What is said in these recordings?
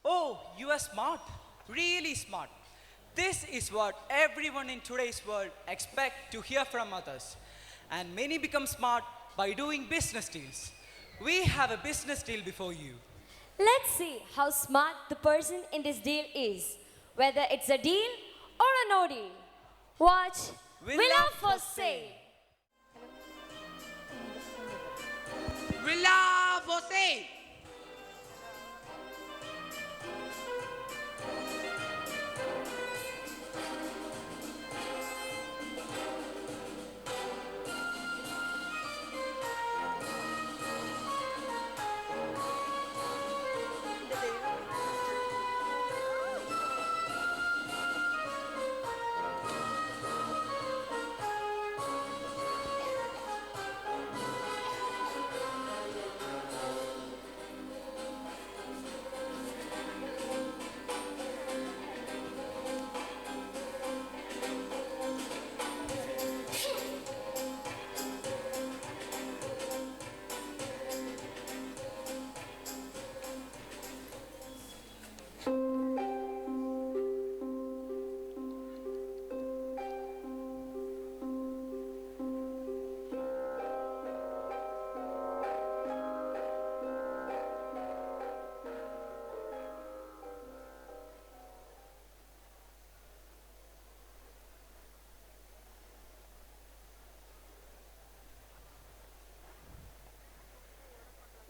Oh, you are smart. Really smart. This is what everyone in today's world expect to hear from others. And many become smart by doing business deals. We have a business deal before you. Let's see how smart the person in this deal is, whether it's a deal or a no deal. Watch Villa Villa for for Sale. Villa for sale.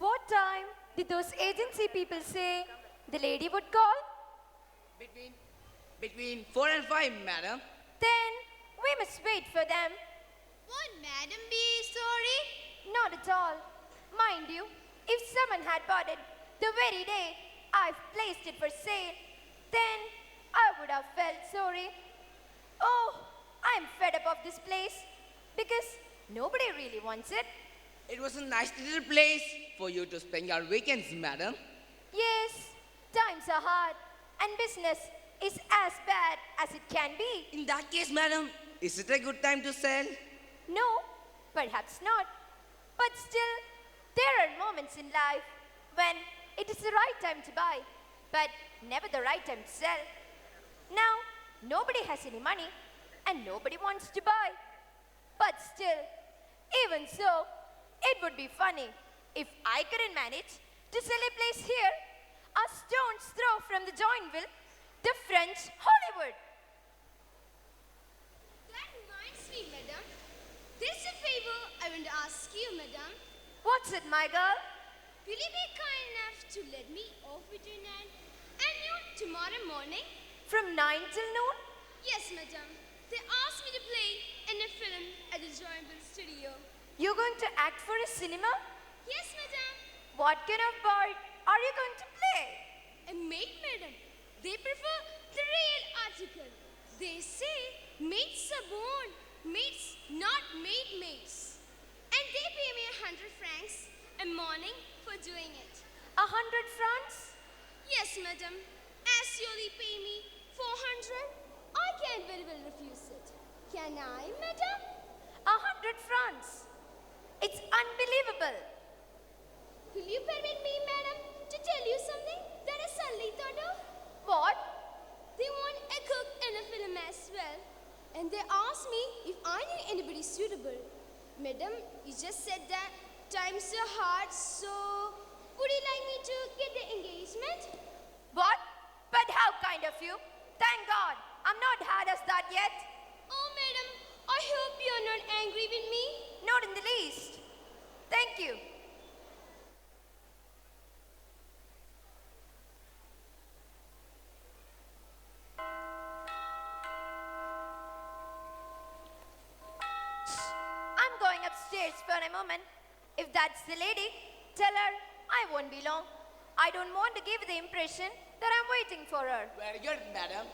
What time did those agency people say the lady would call? Between, between 4 and 5, madam. Then we must wait for them. Won't Madam be sorry? Not at all. Mind you, if someone had bought it the very day I've placed it for sale, then I would have felt sorry. Oh, I'm fed up of this place because nobody really wants it. It was a nice little place for you to spend your weekends, madam. Yes, times are hard and business is as bad as it can be. In that case, madam, is it a good time to sell? No, perhaps not. But still, there are moments in life when it is the right time to buy, but never the right time to sell. Now, nobody has any money and nobody wants to buy. But still, even so, it would be funny if I couldn't manage to sell a place here, a stone's throw from the Joinville, the French Hollywood. That reminds me, Madam. There's a favor I want to ask you, Madam. What's it, my girl? Will you be kind enough to let me off between 9 and noon tomorrow morning? From 9 till noon? Yes, Madam. They asked me to play in a film at the Joinville studio. You're going to act for a cinema? Yes, Madam. What kind of part are you going to play? A maid, Madam. They prefer the real article. They say maids are born, maids, not maids. And they pay me 100 francs a morning for doing it. 100 francs? Yes, Madam. As you only pay me 400, I can't very well refuse it. Can I, Madam? 100 francs. It's unbelievable. Will you permit me, Madam, to tell you something that I suddenly thought of? What? They want a cook and a film as well. And they asked me if I knew anybody suitable. Madam, you just said that times are hard, so would you like me to get the engagement? What? But how kind of you. Thank God, I'm not hard as that yet. Oh, Madam, I hope you're not angry with me. Not in the least. Thank you. I'm going upstairs for a moment. If that's the lady, tell her I won't be long. I don't want to give the impression that I'm waiting for her. Very good, madam.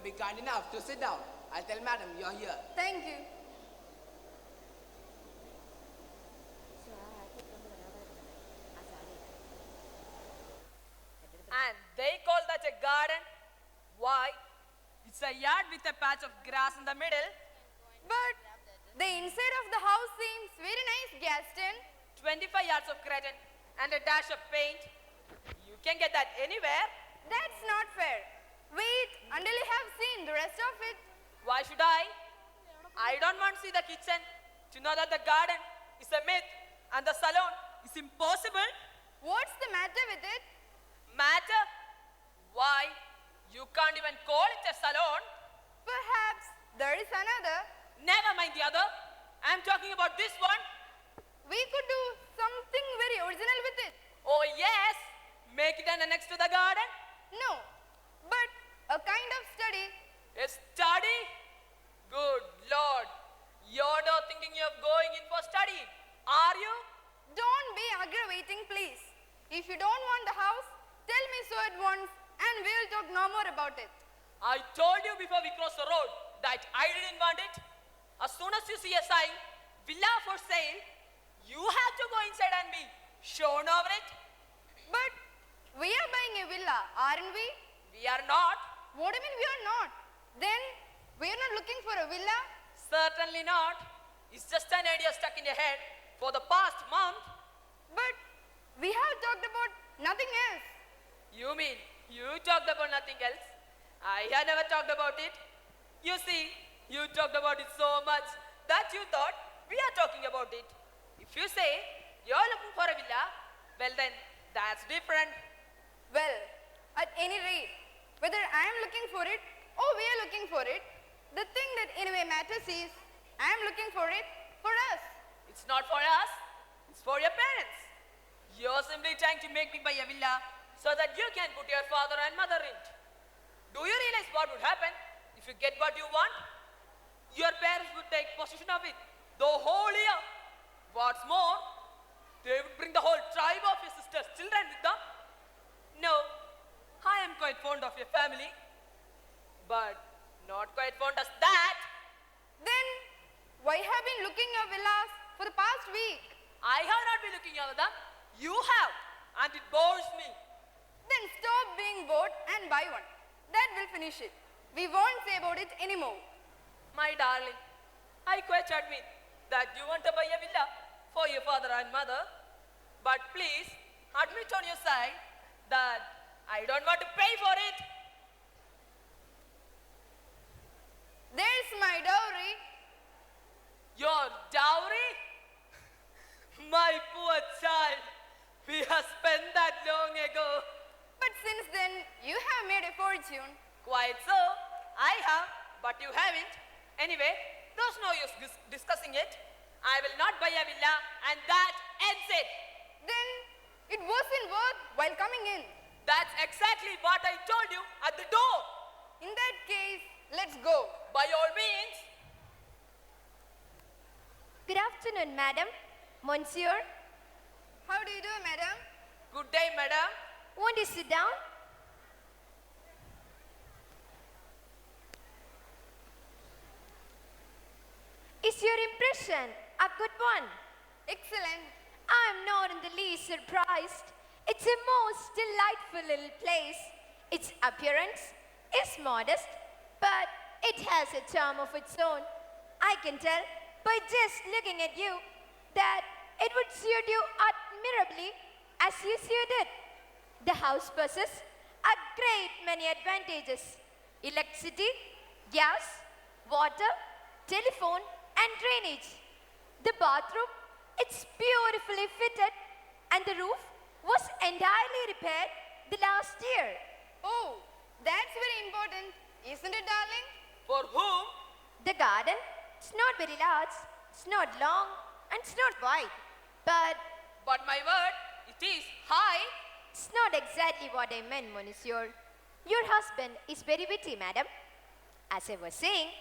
be kind enough to sit down. I'll tell madam you're here. Thank you. And they call that a garden? Why? It's a yard with a patch of grass in the middle. But the inside of the house seems very nice, Gaston. 25 yards of curtain and a dash of paint. You can get that anywhere. That's not fair. Wait until you have seen the rest of it. Why should I? I don't want to see the kitchen to know that the garden is a myth and the salon is impossible. What's the matter with it? Matter? Why? You can't even call it a salon. Perhaps there is another. Never mind the other. I'm talking about this one. We could do something very original with it. Oh yes, make it an next to the garden. No, but a kind of study. A study? Good Lord, you're not thinking of going in for study, are you? Don't be aggravating, please. If you don't want the house, tell me so at once and we'll talk no more about it. I told you before we crossed the road that I didn't want it. As soon as you see a sign, villa for sale, you have to go inside and be shown over it. But we are buying a villa, aren't we? We are not. What do you mean we are not? Then we are not looking for a villa? Certainly not. It's just an idea stuck in your head for the past month. But we have talked about nothing else. You mean you talked about nothing else? I had never talked about it. You see, you talked about it so much that you thought we are talking about it. If you say you're looking for a villa, well then, that's different. Well, at any rate, whether I am looking for it or we are looking for it, the thing that anyway matters is I am looking for it for us. It's not for us, it's for your parents. You're simply trying to make me buy a villa so that you can put your father and mother in it. Do you realize what would happen if you get what you want? Your parents would take possession of it the whole year. What's more, they would bring the whole tribe of your sister's children with them. No, I am quite fond of your family, but not quite fond of that. Then why have been looking at villas for the past week? I have not been looking over them. You have, and it bores me. Then stop being bored and buy one. That will finish it. We won't say about it anymore. My darling, I quite admit that you want to buy a villa for your father and mother, but please admit on your side that I don't want to pay for it. There's my dowry. Your dowry? My poor child, we have spent that long ago. But since then, you have made a fortune. Quite so, I have, but you haven't. Anyway, there's no use discussing it. I will not buy a villa, and that ends it. Then it wasn't worth while coming in. That's exactly what I told you at the door. In that case, let's go. By all means. Good afternoon, madam. Monsieur. How do you do, madam? Good day, madam. Won't you sit down? Is your impression a good one? Excellent. I'm not in the least surprised. It's a most delightful little place. Its appearance is modest, but it has a charm of its own. I can tell by just looking at you that it would suit you admirably as you suit it. The house possesses a great many advantages. Electricity, gas, water, telephone and drainage. The bathroom, it's beautifully fitted and the roof was entirely repaired the last year. Oh, that's very important, isn't it, darling? For whom? The garden, it's not very large, it's not long and it's not wide. But my word, it is high. It's not exactly what I meant, monsieur. Your husband is very witty, madam. As I was saying,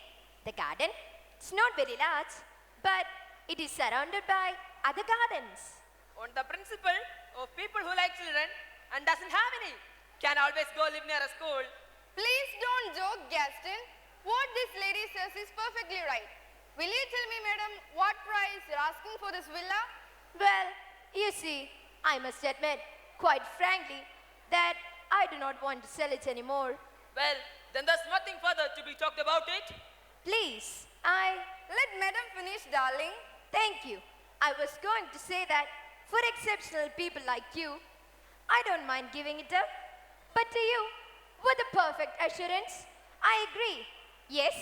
the garden, it's not very large, but it is surrounded by other gardens. On the principle of people who like children and doesn't have any can always go live near a school. Please don't joke, Gaston. What this lady says is perfectly right. Will you tell me, madam, what price you're asking for this villa? Well, you see, I must admit, quite frankly, that I do not want to sell it anymore. Well, then there's nothing further to be talked about it. Please, Let madam finish, darling. Thank you. I was going to say that for exceptional people like you, I don't mind giving it up. But to you, with a perfect assurance, I agree. Yes,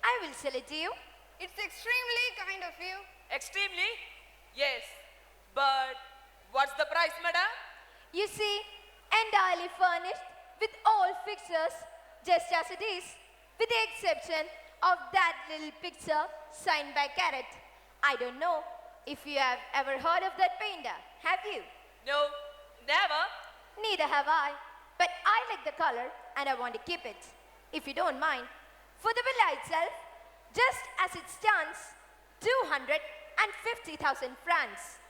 I will sell it to you. It's extremely kind of you. Extremely? Yes. But what's the price, madam? You see, entirely furnished with all fixtures, just as it is, with the exception of that little picture signed by Carrot. I don't know if you have ever heard of that painter, have you? No, never. Neither have I, but I like the color and I want to keep it, if you don't mind. For the villa itself, just as it stands, 250,000 francs.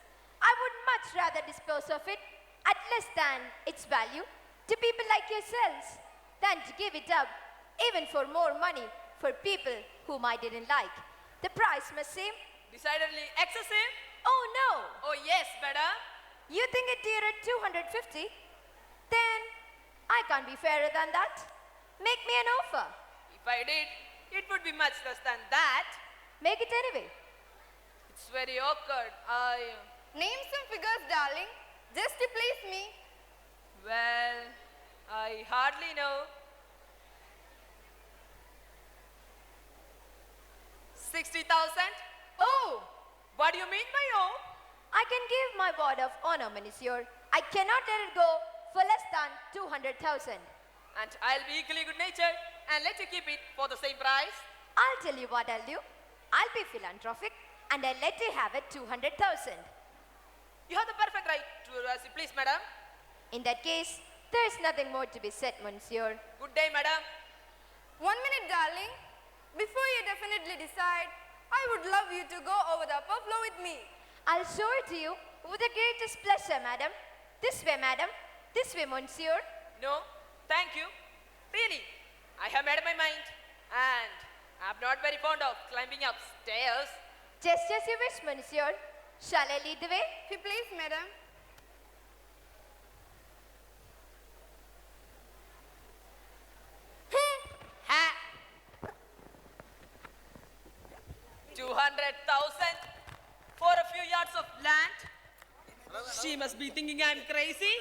I would much rather dispose of it at less than its value to people like yourselves than to give it up, even for more money, for people whom I didn't like. The price must seem, Decidedly excessive? oh no, Oh, yes, madam. you think it dear at 250? Then I can't be fairer than that. Make me an offer. If I did, it would be much less than that. Make it anyway. It's very awkward. Name some figures, darling, just to please me. Well, I hardly know. 60,000? Oh, What do you mean by oh? I can give my word of honor, monsieur. I cannot let it go for less than 200,000. And I'll be equally good-natured and let you keep it for the same price. I'll tell you what I'll do. I'll be philanthropic and I'll let you have it 200,000. You have the perfect right to do as you please, madam. In that case, there is nothing more to be said, monsieur. Good day, madam. 1 minute, darling. Before you definitely decide, I would love you to go over the upper floor with me. I'll show it to you with the greatest pleasure, madam. This way, madam. This way, monsieur. No, thank you. Really, I have made up my mind. And I'm not very fond of climbing up stairs. Just as you wish, monsieur. Shall I lead the way? If you please, madam. Ha! 200,000 for a few yards of land? She must be thinking I'm crazy.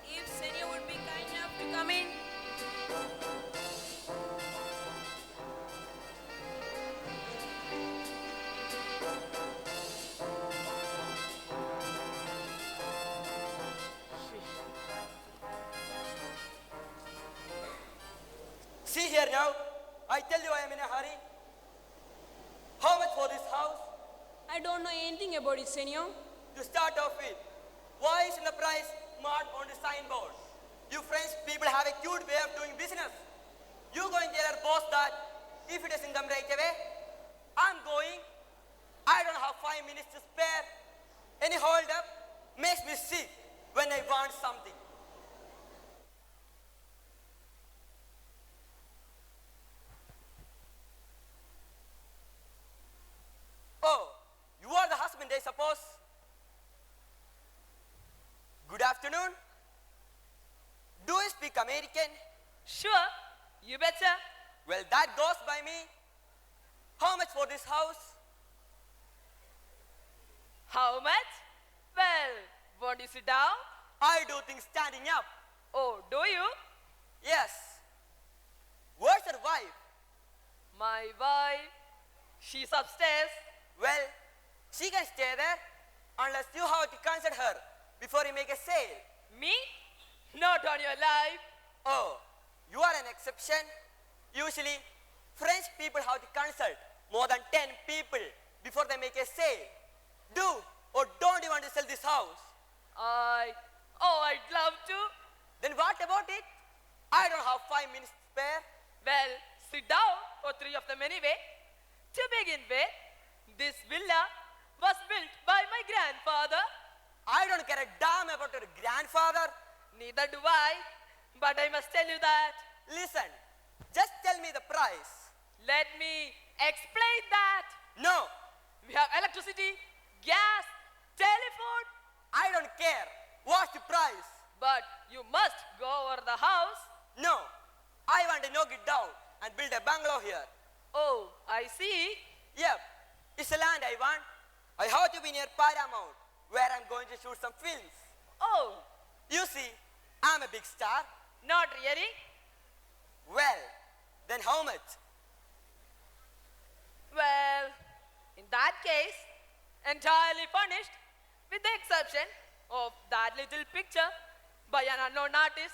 If Senya would be kind enough to come in. See here now, I tell you I am in a hurry. How much for this house? I don't know anything about it, senor. To start off with, why isn't the price marked on the signboard? You French people have a cute way of doing business. You go and tell our boss that if it doesn't come right away, I'm going. I don't have 5 minutes to spare. Any hold up makes me sick when I want something. Oh, you are the husband, I suppose. Good afternoon. Do you speak American? Sure, you betcha. Well, that goes by me. How much for this house? How much? Well, won't you sit down? I do things standing up. Oh, do you? Yes. Where's your wife? My wife, she's upstairs. Well, she can stay there unless you have to consult her before you make a sale. Me? Not on your life. Oh, you are an exception. Usually, French people have to consult more than 10 people before they make a sale. Do or don't you want to sell this house? I'd love to. Then what about it? I don't have 5 minutes to spare. Well, sit down for 3 of them anyway. To begin with, this villa was built by my grandfather. I don't care a damn about your grandfather. Neither do I, but I must tell you that. Listen, just tell me the price. Let me explain that. No, We have electricity, gas, telephone, I don't care. What's the price? but you must go over the house. No, I want to knock it down and build a bungalow here. Oh, I see. Yep, it's a land I want. I have to be near Paramount, where I'm going to shoot some films. Oh, You see, I'm a big star. not really. Well, then how much? Well, in that case, entirely furnished, with the exception of that little picture by an unknown artist.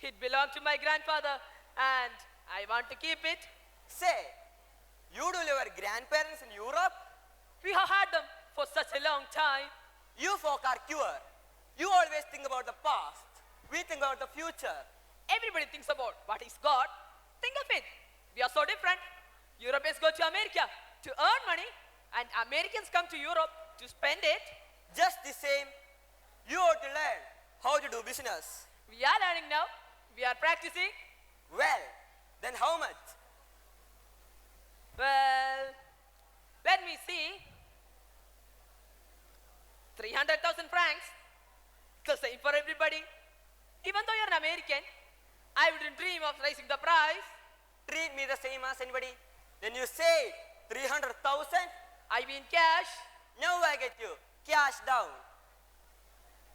It belonged to my grandfather, and I want to keep it. Say, you do your grandparents in Europe? We have had them for such a long time. You folk are pure. You always think about the past. We think about the future. Everybody thinks about what is God. Think of it. We are so different. Europeans go to America to earn money, and Americans come to Europe to spend it. Just the same, you ought to learn how to do business. We are learning now. We are practicing. Well, then how much? Well, let me see. 300,000 francs. The same for everybody. Even though you're an American, I wouldn't dream of raising the price. Treat me the same as anybody. Then you say 300,000? I mean cash. Now I get you. Cash down.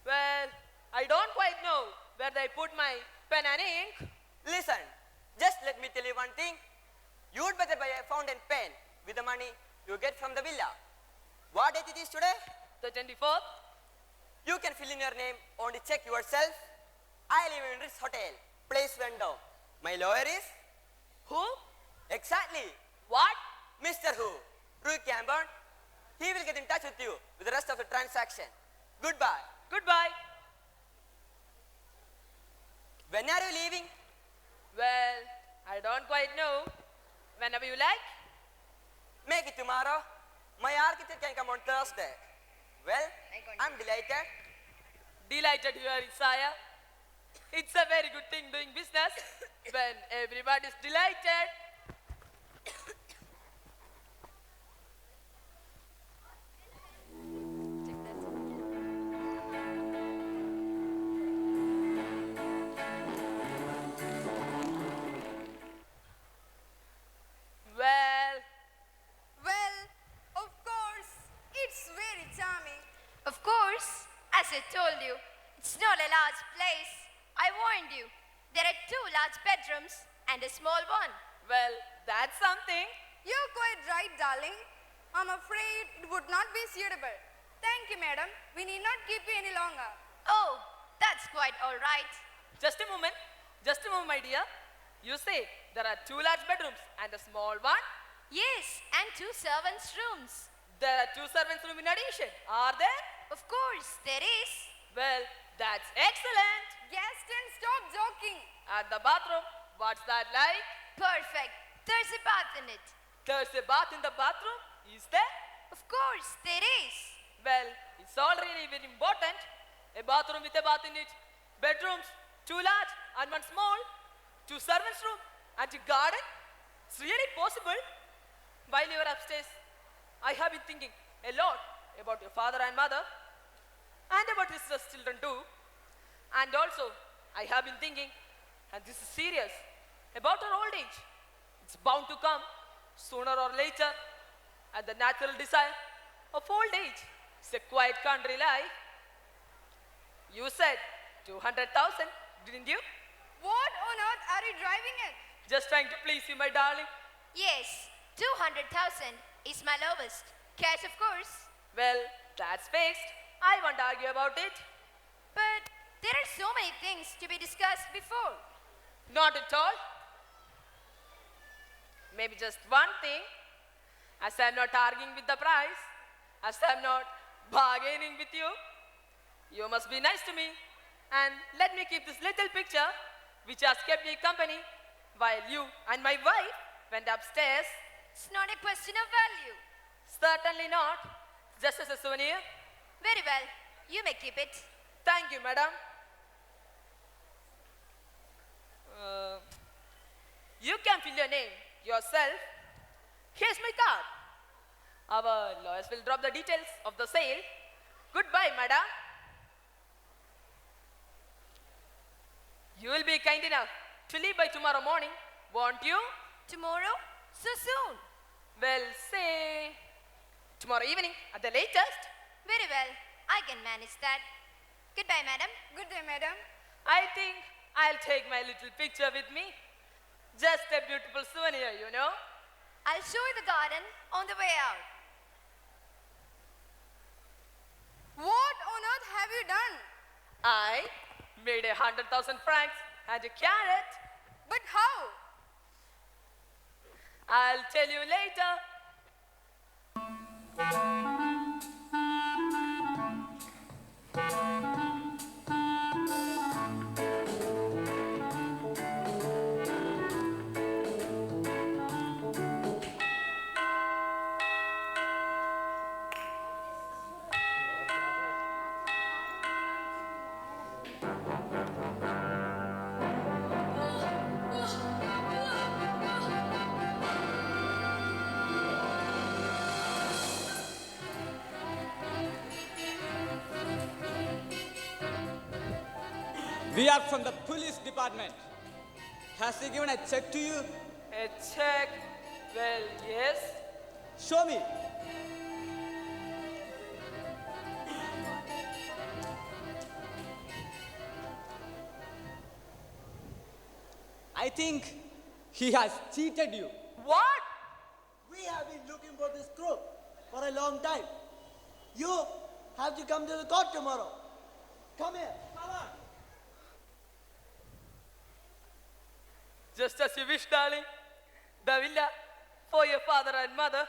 Well, I don't quite know where they put my pen and ink. Listen, just let me tell you one thing. You'd better buy a fountain pen with the money you get from the villa. What date it is today? The 24th. You can fill in your name on the check yourself. I live in this hotel, place window. My lawyer is? Who? Exactly. What? Mr. Who? Rui Camborn. He will get in touch with you with the rest of the transaction. Goodbye. Goodbye. When are you leaving? Well, I don't quite know. Whenever you like. Make it tomorrow. My architect can come on Thursday. Well, I'm delighted. Delighted you are, Isaiah. It's a very good thing doing business when everybody's delighted. Well, Well, of course, it's very charming. Of course, as I told you, it's not a large place. I warned you. There are 2 large bedrooms and a small one. well, that's something. You're quite right, darling. I'm afraid it would not be suitable. Thank you, madam. We need not keep you any longer. Oh, that's quite all right. Just a moment, my dear. You say there are 2 large bedrooms and a small one. Yes, and 2 servants' rooms. There are 2 servants' rooms in addition, are there? Of course, there is. Well, that's excellent. Gaston, stop joking. And the bathroom, what's that like? Perfect. There's a bath in it. There's a bath in the bathroom, is there? Of course, there is. Well, it's all really very important. A bathroom with a bath in it. Bedrooms, 2 large and 1 small. 2 servants' room and a garden. It's really possible. While you were upstairs, I have been thinking a lot about your father and mother and about his children too. And also, I have been thinking, and this is serious, about our old age. It's bound to come sooner or later, and the natural desire of old age is a quiet country life. You said 200,000, didn't you? What on earth are you driving at? Just trying to please you, my darling. Yes, 200,000 is my lowest. Cash, of course. Well, that's fixed. I won't argue about it. But there are so many things to be discussed before. Not at all. Maybe just one thing. As I'm not arguing with the price, as I'm not bargaining with you, you must be nice to me. And let me keep this little picture, which has kept me company while you and my wife went upstairs. It's not a question of value. Certainly not. Just as a souvenir. Very well, you may keep it. Thank you, madam. You can fill your name yourself. Here's my card. Our lawyers will drop the details of the sale. Goodbye, madam. You will be kind enough to leave by tomorrow morning, won't you? Tomorrow? So soon? Well, say tomorrow evening at the latest. Very well, I can manage that. Goodbye, madam. Good day, madam. I think I'll take my little picture with me. Just a beautiful souvenir, you know. I'll show you the garden on the way out. What on earth have you done? I made 100,000 francs and a carrot. But how? I'll tell you later. We are from the police department. Has he given a check to you? A check? Well, yes. Show me. I think he has cheated you. What? We have been looking for this crook for a long time. You have to come to the court tomorrow. Come here. Come on. Just as you wish, darling. The villa for your father and mother.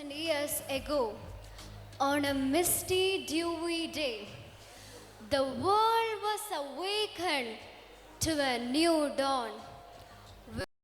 And years ago, on a misty, dewy day, the world was awakened to a new dawn.